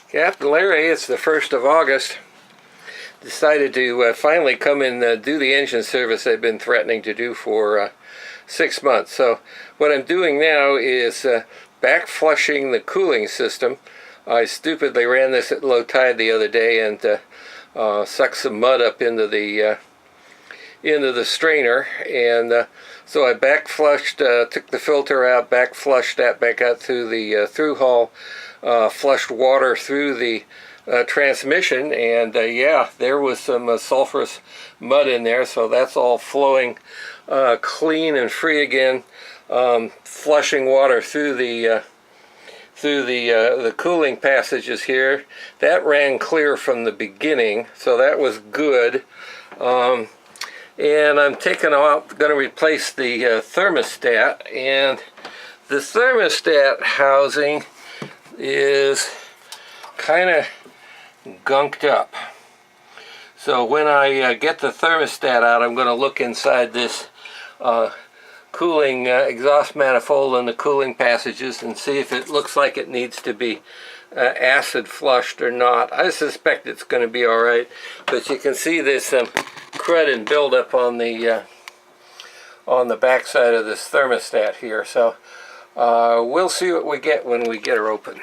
Captain Larry, it's the 1st of August. Decided to finally come and do the engine service I've been threatening to do for 6 months. So what I'm doing now is back flushing the cooling system. I stupidly ran this at low tide the other day and sucked some mud up into the strainer, and so I back flushed, took the filter out, back flushed that back out through the through hull, flushed water through the transmission, and yeah, there was some sulfurous mud in there, so that's all flowing clean and free again. Flushing water through the cooling passages here. That ran clear from the beginning, so that was good. And I'm taking out, going to replace the thermostat, and the thermostat housing is kind of gunked up. So when I get the thermostat out, I'm going to look inside this cooling exhaust manifold and the cooling passages and see if it looks like it needs to be acid flushed or not. I suspect it's going to be alright, but you can see there's some crud and buildup on the back side of this thermostat here. So we'll see what we get when we get her open.